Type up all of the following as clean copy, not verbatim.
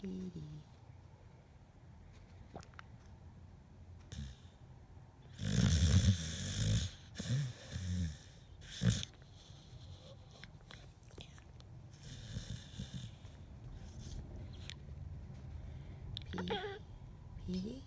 Petey. Petey.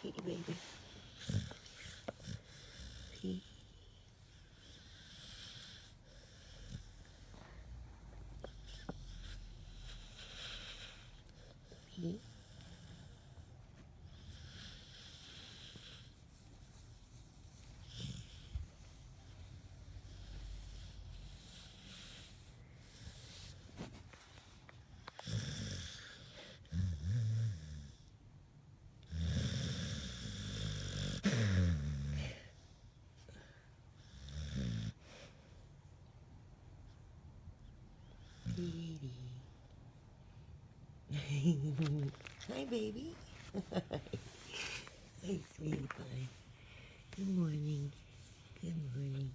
Petey, baby. Petey. Petey. Petey. Hi, baby. Hey, sweetie pie. Good morning. Good morning.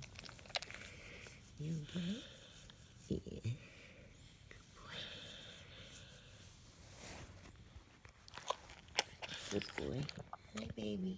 You okay? Yeah. Good boy. Good boy. Hi, baby.